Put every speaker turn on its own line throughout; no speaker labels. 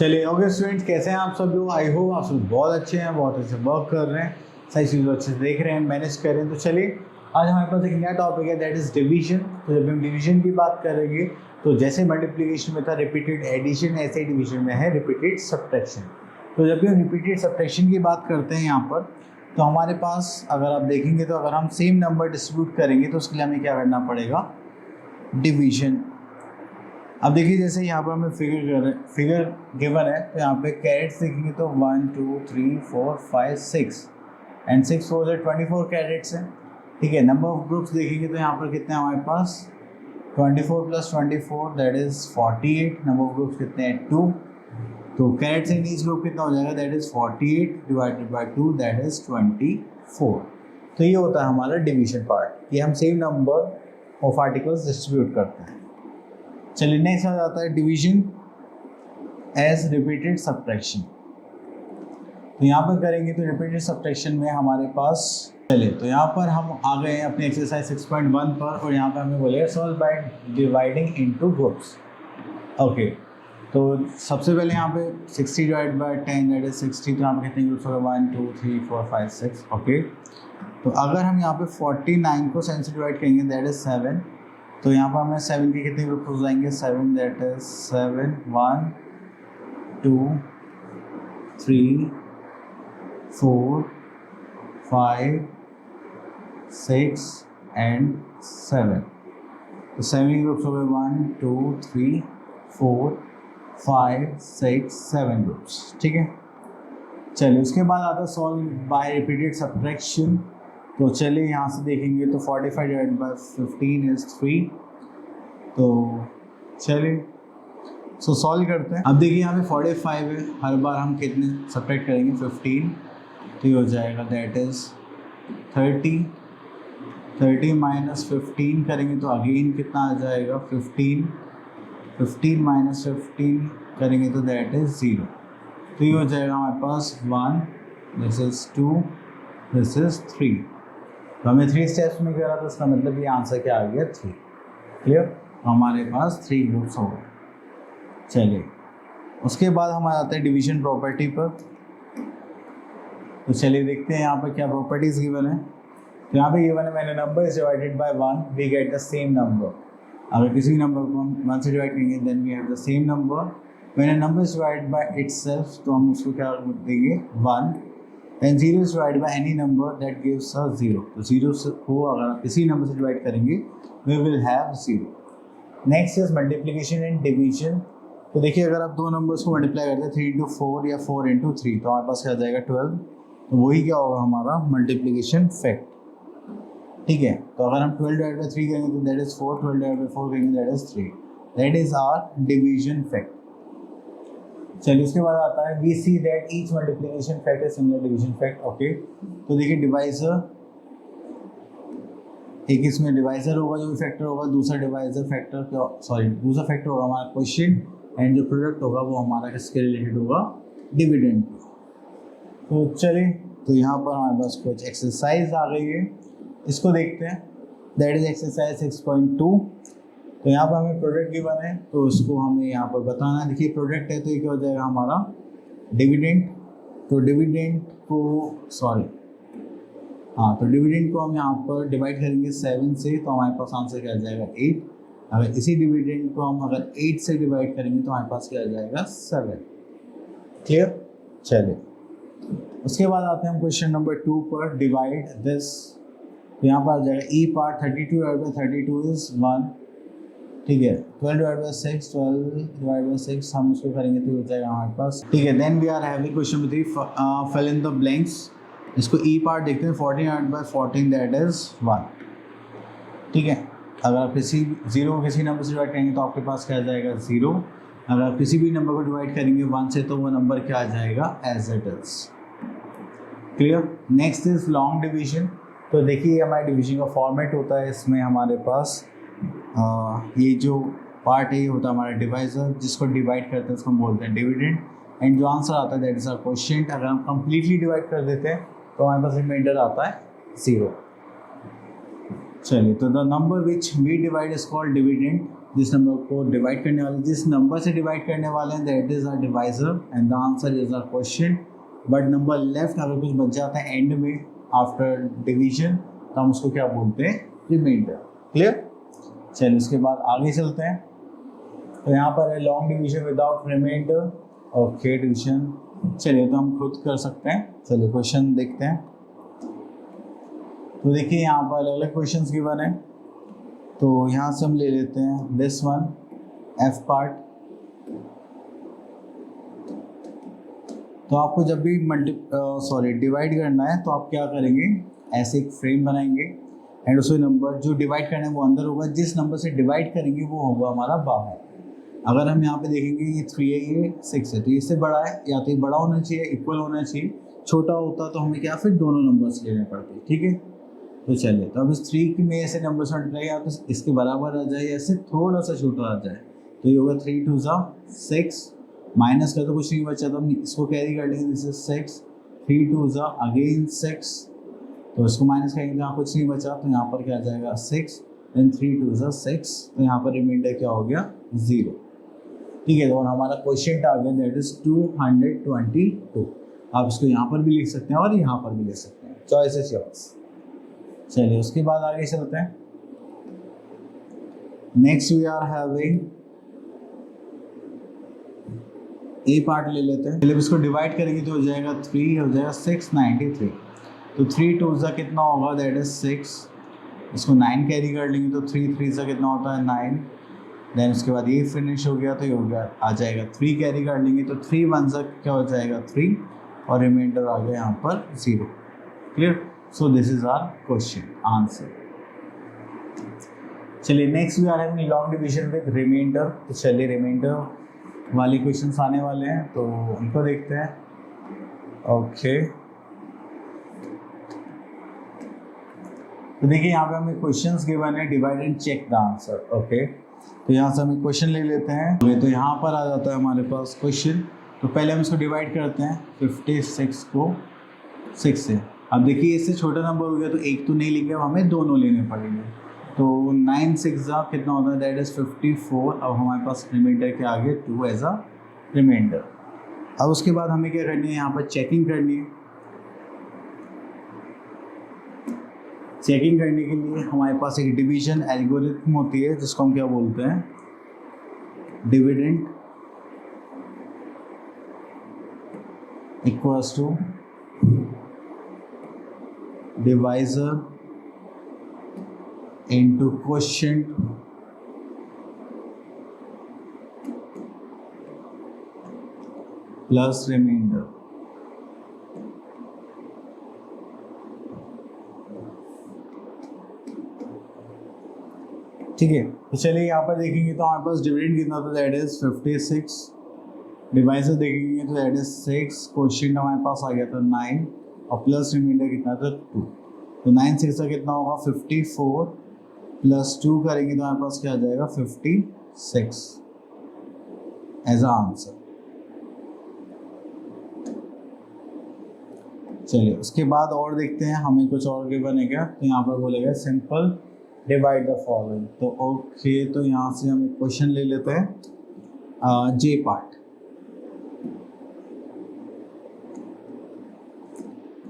चलिए okay students, कैसे हैं आप सब लोग। आई होप आप सब बहुत अच्छे हैं, बहुत अच्छे वर्क कर रहे हैं, सही चीज़ अच्छे से देख रहे हैं, मैनेज कर रहे हैं। तो चलिए आज हमारे पास एक नया टॉपिक है, दैट इज़ डिवीजन। तो जब हम डिवीजन की बात करेंगे तो जैसे मल्टीप्लिकेशन में था रिपीटेड एडिशन, ऐसे ही डिवीजन में है रिपीटेड सब्ट्रैक्शन। तो जब भी हम रिपीटेड सब्ट्रैक्शन की बात करते हैं यहाँ पर, तो हमारे पास अगर आप देखेंगे तो अगर हम सेम नंबर डिस्ट्रीब्यूट करेंगे तो उसके लिए हमें क्या करना पड़ेगा, डिवीजन। अब देखिए जैसे यहाँ पर हमें फिगर गिवन है, तो यहाँ पे कैरेट्स देखेंगे तो 1 2 3 4 5 6 एंड 6 4 24 कैरेट्स हैं। ठीक है, नंबर ऑफ ग्रुप्स देखेंगे तो यहाँ पर कितने हैं हमारे पास, 24 + 24 that is 48। Number of groups कितने हैं, 2। तो कैरेट्स इन ईच ग्रुप कितना हो जाएगा, that is 48 divided by 2 that is 24। तो ये होता है हमारा डिवीजन पार्ट, कि हम same number of articles distribute करते हैं। चलिए नेक्स्ट आ जाता है डिवीजन एज रिपीटेड सब्ट्रैक्शन। तो यहाँ पर करेंगे तो रिपीटेड सब्ट्रैक्शन में हमारे पास, चलिए तो यहाँ पर हम आ गए हैं अपने एक्सरसाइज 6.1 पर, और यहाँ पर हमें बोलेगा solve by dividing into groups. Okay, तो सबसे पहले यहाँ पे 60 डिवाइड बाय 10 दैट इज 60। तो यहाँ पे कितने ग्रुप्स हो गए, 1 2 3 4 5 6। ओके, तो अगर हम यहाँ पे 49 को 7 से डिवाइड करेंगे दैट इज 7। तो यहाँ पर हमें 7 के कितने ग्रुप हो जाएंगे, 7 दैट इज 7 1 2 3 4 5 6 एंड 7। तो 7 ग्रुप्स हो गए, 1 2 3 4 5 6 7 ग्रुप्स। ठीक है, चलिए उसके बाद आता है सॉल्व बाय रिपीटेड सब्ट्रैक्शन। तो चलिए यहाँ से देखेंगे तो 45 डिवाइड बाय 15 इज 3। तो चलिए सॉल्व करते हैं। अब देखिए यहाँ पे 45 है, हर बार हम कितने सब्ट्रैक्ट करेंगे, 15। तो ये हो जाएगा दैट इज़ 30। 30 माइनस 15 करेंगे तो अगेन कितना आ जाएगा, 15। 15 माइनस 15 करेंगे तो दैट इज़ 0। तो ये हो जाएगा हमारे पास 1, दिस इज़ 2, दिस इज़ 3। तो हमें 3 स्टेप्स में करा, तो इसका मतलब ये आंसर क्या आ गया, 3। क्लियर, हमारे पास 3 ग्रुप्स हो गए। चलिए उसके बाद हमारा आता है डिवीजन प्रॉपर्टी पर। तो चलिए देखते हैं यहाँ पर क्या प्रॉपर्टीज गिवन है। तो यहाँ पे गिवन है when a number is divided by 1 we get the same number. अगर किसी नंबर को हम 1 से डिवाइड करेंगे then we have the same number. When a number is divided by itself, तो हम उसको क्या देंगे, 1। And 0 is divided by any number that gives us 0। तो 0 को अगर आप किसी नंबर से डिवाइड करेंगे we will have 0। Next is multiplication and division. तो देखिए अगर आप दो नंबर्स को मल्टीप्लाई करते हैं 3 into 4 या 4 into 3, तो हमारे पास क्या आ जाएगा, 12। तो वही क्या होगा हमारा मल्टीप्लिकेशन फैक्ट। ठीक है, तो अगर हम 12 डिवाइड बाई 3 करेंगे तो दैट इज 4, 12 डिवाइड बाई 4 करेंगे that is 3। That is our division fact. चलिए उसके बाद आता है we see that each multiplication fact is similar division fact. Okay, तो देखिए डिवाइजर, एक इसमें डिवाइजर होगा जो भी फैक्टर होगा, दूसरा डिवाइजर फैक्टर दूसरा फैक्टर होगा हमारा क्वेश्चन, एंड जो प्रोडक्ट होगा वो हमारा किसके रिलेटेड होगा, डिविडेंड। तो चलिए तो यहाँ पर हमारे पास कुछ एक्सरसाइज आ गई है, इसको देखते हैं। That is exercise 6.2। तो यहाँ पर हमें प्रोडक्ट गिवन है, तो उसको हमें यहाँ पर बताना है। देखिए प्रोडक्ट है तो ये क्या हो जाएगा हमारा डिविडेंड। तो डिविडेंड को तो डिविडेंड को हम यहाँ पर डिवाइड करेंगे 7 से, तो हमारे पास आंसर क्या आ जाएगा, 8। अगर इसी डिविडेंड को हम अगर 8 से डिवाइड करेंगे तो हमारे पास क्या आ जाएगा, 7। क्लियर, चलिए उसके बाद आते हैं हम क्वेश्चन नंबर 2 पर, डिवाइड दिस। तो यहाँ पर आ जाएगा ई पार्ट 32 डिवाइड बाई 32 इज 1। ठीक है, 12 डिवाइड बाई 6, 12 डिवाइड बाई 6 हम उसको करेंगे तो हो जाएगा हमारे पास। ठीक है, then we are having question number 3, fill in the blanks. इसको ई पार्ट देखते हैं, 14 डिवाइड बाई 14 दैट इज 1। ठीक है, अगर आप किसी 0 को किसी नंबर से डिवाइड करेंगे तो आपके पास क्या आ जाएगा, 0। अगर आप किसी भी नंबर को डिवाइड करेंगे 1 से तो वो नंबर क्या आ जाएगा, as it is. Clear, next is long division. तो देखिए हमारे डिवीजन का फॉर्मेट होता है, इसमें हमारे पास ये जो पार्ट है ये होता है हमारा डिवाइजर, जिसको डिवाइड करते हैं उसको हम बोलते हैं डिविडेंड, एंड जो आंसर आता है दैट इज आवर क्वोशिएंट। अगर हम कंप्लीटली डिवाइड कर देते हैं तो हमारे पास रिमाइंडर आता है 0। चलिए, तो the number which we divide is called dividend. जिस नंबर को डिवाइड करने वाले, जिस नंबर से डिवाइड करने वाले हैं that is our divisor and the answer is our question. But number left अगर कुछ बच जाता है एंड में आफ्टर डिवीजन तो हम उसको क्या बोलते हैं, रिमाइंडर। क्लियर। चलिए उसके बाद आगे चलते हैं। तो यहाँ पर है long division without remainder. Okay division, चलिए तो हम खुद कर सकते हैं। चलिए क्वेश्चन देखते हैं। तो देखिए यहाँ पर अलग अलग क्वेश्चंस गिवन है, तो यहाँ से हम ले लेते हैं दिस वन एफ पार्ट। तो आपको जब भी डिवाइड करना है तो आप क्या करेंगे, ऐसे एक फ्रेम बनाएंगे एंड उसमें नंबर जो डिवाइड करना है वो अंदर होगा, जिस नंबर से डिवाइड करेंगे वो होगा हमारा बाहर। अगर हम यहाँ पे देखेंगे ये 3 है, ये 6 है, तो इससे बड़ा है, या तो ये बड़ा होना चाहिए, इक्वल होना चाहिए। छोटा होता तो हमें क्या फिर दोनों नंबर्स लेने पड़ते। ठीक है, तो चलिए तो अब इस 3 में ऐसे नंबर से मल्टीप्लाई या तो इसके बराबर आ जाए या इससे थोड़ा सा छोटा आ जाए, तो ये होगा 3 2 6, माइनस का तो कुछ नहीं बचा तो हम इसको कैरी कर लेंगे, दिस इज 6, 3 2 अगेन 6, तो इसको माइनस करेंगे तो यहाँ कुछ नहीं बचा, तो यहाँ पर क्या आ जाएगा 6, देन 3 2 6, तो यहाँ पर रिमाइंडर क्या हो गया 0। ठीक है, तो हमारा क्वेश्चन आ गया दैट इज 222। आप इसको यहाँ पर भी लिख सकते हैं और यहाँ पर भी लिख सकते हैं, चॉइस इज योर्स। चलिए उसके बाद आगे चलते हैं। Next we are having a part ले लेते हैं। चलिए इसको डिवाइड करेंगे तो हो जाएगा 3, हो जाएगा 693। तो 3 2 कितना होगा, दैट इज 6। इसको 9 कैरी कर लेंगे तो 3 3 कितना होता है 9। देन उसके बाद ये फिनिश हो गया तो ये हो गया आ जाएगा 3 कैरी कर लेंगे तो 3 1 क्या हो जाएगा 3, और रिमाइंडर आ गया यहाँ पर 0। Clear. So this is our question answer. चलिए next we are having long division with remainder. तो चलिए रिमाइंडर वाले क्वेश्चंस आने वाले हैं तो उनको देखते हैं। ओके, तो देखिए यहाँ पे हमें क्वेश्चंस गिवन है, divide and check the answer. Okay, तो यहाँ से हम क्वेश्चन ले लेते हैं। तो यहाँ पर आ जाता है हमारे पास क्वेश्चन। तो पहले हम इसको डिवाइड करते हैं 56 को 6 से। अब देखिए इससे छोटा नंबर हो गया तो एक तो नहीं लेंगे, अब हमें दोनों लेने पड़ेंगे। तो 9 6 कितना होता है, दैट इज 54। अब हमारे पास रिमाइंडर के आगे 2 एज अ रिमाइंडर। अब उसके बाद हमें क्या करनी है, यहाँ पर चेकिंग करनी है। चेकिंग करने के लिए हमारे पास एक डिवीजन एल्गोरिथम होती है जिसको हम क्या बोलते हैं, dividend equals to divisor into quotient plus remainder. ठीक है, तो चलिए यहाँ पर देखेंगे तो हमारे पास डिविडेंड कितना था, दैट इज 56। डिवाइजर देखेंगे तो दैट इज 6, क्वोशिएंट हमारे पास आ गया था 9 और प्लस रिमाइंडर कितना था 2। तो 9 6 का कितना होगा 54 प्लस 2 करेंगे तो हमारे पास क्या आ जाएगा 56 एज अ आंसर। चलिए उसके बाद और देखते हैं हमें कुछ और गिवन है क्या। तो यहाँ पर बोलेगा सिंपल डिवाइड द फॉलोइंग। तो ओके, तो यहाँ से हम एक क्वेश्चन ले लेते हैं जे पार्ट।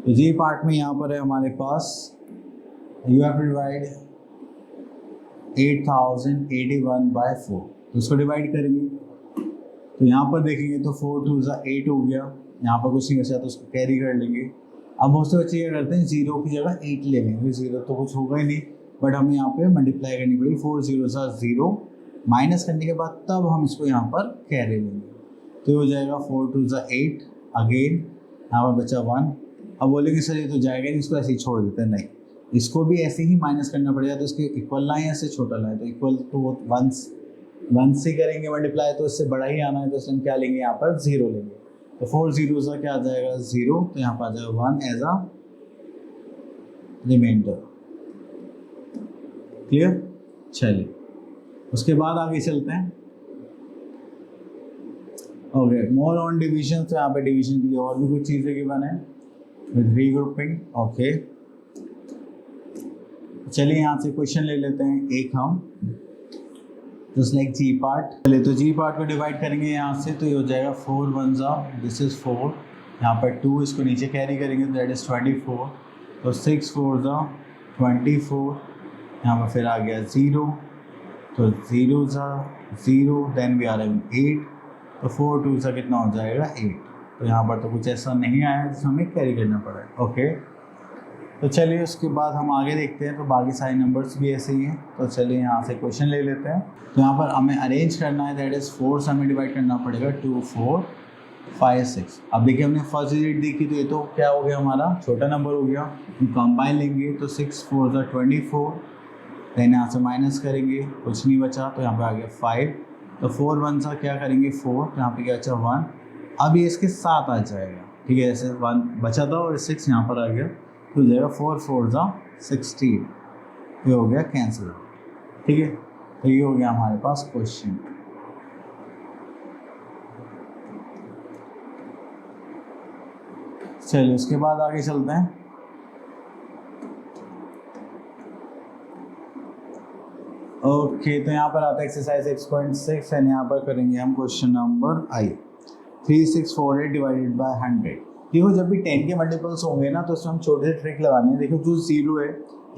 तो जे पार्ट में यहाँ पर है हमारे पास you have to divide 8081 by 4। तो इसको डिवाइड करेंगे तो यहाँ पर देखेंगे तो 4 2 8 हो गया, यहाँ पर कुछ नहीं बचा तो उसको कैरी कर लेंगे। अब बहुत से बच्चे क्या करते हैं 0 की जगह 8 ले लेंगे, 0 तो कुछ होगा ही नहीं, बट हमें यहाँ पे मल्टीप्लाई करनी पड़ेगी। 4 0 0 माइनस करने के बाद तब हम इसको यहाँ पर कैरी लेंगे, तो हो जाएगा 4 2 8, अगेन यहाँ पर बचा 1। अब बोलेंगे सर ये तो जाएगा नहीं, इसको ऐसे ही छोड़ देते हैं, नहीं इसको भी ऐसे ही माइनस करना पड़ेगा। तो इसके इक्वल लाएँ या इससे छोटा लाएँ, तो इक्वल तो वो 1 से करेंगे मल्टीप्लाई, तो इससे बड़ा ही आना है, तो इसमें क्या लेंगे यहाँ पर 0 लेंगे। तो 4 0 क्या आ जाएगा 0, तो यहाँ पर आ जाएगा 1 एज अ रिमाइंडर। क्लियर। चलिए उसके बाद आगे चलते हैं। Okay, more on division. तो यहाँ पे डिवीजन के लिए और भी कुछ चीज़ें गिवन है विद रीग्रुपिंग। ओके, चलिए यहाँ से क्वेश्चन ले लेते हैं एक हम। जस्ट लाइक जी पार्ट। चलिए तो जी पार्ट को डिवाइड करेंगे यहाँ से, तो ये हो जाएगा 4 1 दिस इज़ 4, यहाँ पर 2 इसको नीचे कैरी करेंगे तो दैट इज़ 24, तो 6 4 24, यहाँ पर फिर आ गया 0, तो 0 0, देन वी आर हैविंग 8, तो 4 2 कितना हो जाएगा 8। तो यहाँ पर तो कुछ ऐसा नहीं आया जिसमें हमें कैरी करना पड़ा है। ओके, तो चलिए उसके बाद हम आगे देखते हैं। तो बाकी सारे नंबर्स भी ऐसे ही हैं, तो चलिए यहाँ से क्वेश्चन ले लेते हैं। तो यहाँ पर हमें अरेंज करना है, दैट इज़ 4 से हमें डिवाइड करना पड़ेगा 2 4 5 6। अब देखिए हमने फर्स्ट डिजिट देखी, तो ये तो क्या हो गया हमारा छोटा नंबर हो गया। हम कंबाइन लेंगे तो 6 4 24, देन यहाँ से माइनस करेंगे, कुछ नहीं बचा, तो यहाँ पे आ गया 5, तो 4 1 क्या करेंगे 4, तो यहाँ पे क्या बचा 1, अब ये इसके साथ आ जाएगा, ठीक है, जैसे 1 बचा था और 6 यहाँ पर आ गया, तो हो जाएगा 4 4 16, ये हो गया कैंसिल, ठीक है। तो ये हो गया हमारे पास क्वेश्चन। चलिए उसके बाद आगे चलते हैं। ओके, तो यहाँ पर आता है एक्सरसाइज 6.6 एंड यहाँ पर करेंगे हम question number I 3648 divided by 100। देखो जब भी 10 के मल्टीपल्स होंगे ना, तो इसमें हम छोटे से ट्रिक लगानी है। देखो जो 0 है,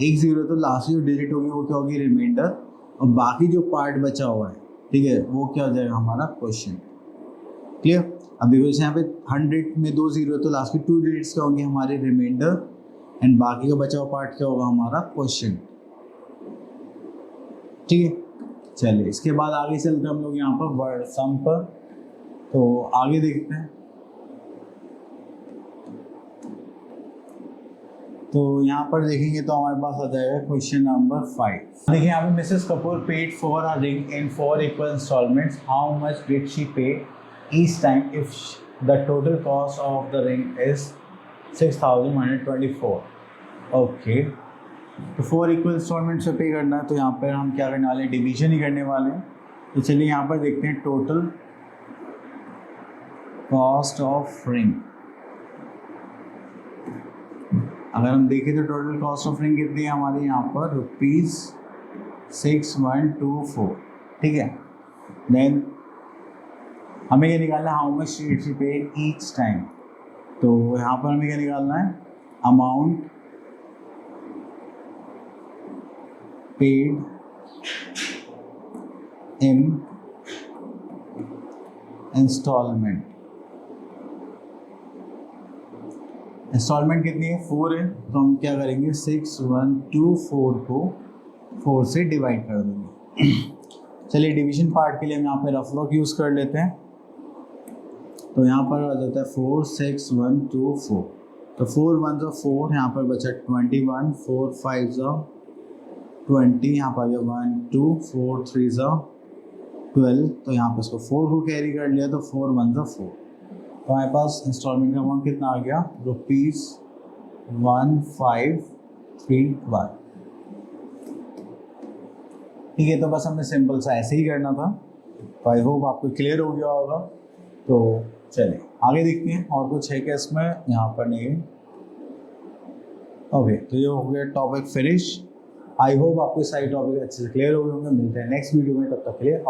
एक 0 है, तो लास्ट जो डिजिट होगी वो क्या होगी रिमाइंडर, और बाकी जो पार्ट बचा हुआ है, ठीक है, वो क्या हो जाएगा हमारा क्वेश्चन। क्लियर। अब देखो जैसे यहाँ पे 100 में 2 0 है, तो लास्ट की 2 डिजिट्स क्या होंगे हमारे रिमाइंडर, एंड बाकी का बचा हुआ पार्ट क्या होगा हमारा क्वेश्चन, ठीक है। चलिए इसके बाद आगे चलते हैं हम लोग यहाँ पर वर्ड सम पर। तो आगे देखते हैं। तो यहाँ पर देखेंगे तो हमारे पास आ जाएगा क्वेश्चन नंबर 5। देखिए यहाँ पे Mrs Kapoor paid for her ring in 4 equal installments, how much did she pay each time if the total cost of the ring is 6124। Okay, तो 4 इक्वल इंस्टॉलमेंट्स पे पे करना है, तो यहाँ पर हम क्या करने वाले हैं, डिवीजन ही करने वाले हैं। तो चलिए यहाँ पर देखते हैं टोटल कॉस्ट ऑफ रिंग। अगर हम देखें तो टोटल कॉस्ट ऑफ रिंग कितनी है हमारी यहाँ पर ₹6124, ठीक है। देन हमें ये निकालना है how much did she pay each time. तो यहाँ पर हमें क्या निकालना है, amount paid in installment. Installment कितनी है 4 है, तो हम क्या करेंगे 6124 को 4 से डिवाइड कर देंगे। चलिए डिवीजन पार्ट के लिए हम यहाँ पे रफ लॉक यूज़ कर लेते हैं। तो यहाँ पर आ जाता है 46124, तो 4 1 4, यहाँ पर बचा 21, 4 5 20, यहाँ पर आ गया 1 2, 4 3 12, तो यहाँ पर इसको 4 को कैरी कर लिया, तो 4 1 4, तो हमारे पास इंस्टॉलमेंट का अमाउंट कितना आ गया ₹1531, ठीक है। तो बस हमें सिंपल सा ऐसे ही करना था। तो आई होप आपको क्लियर हो गया होगा। तो चलिए आगे देखते हैं और कुछ है क्या इसमें, यहाँ पर नहीं है। ओके, तो ये हो गया टॉपिक फिनिश। आई होप आपको सारे टॉपिक अच्छे से क्लियर हो गए होंगे। मिलते हैं नेक्स्ट वीडियो में, तब तक के लिए।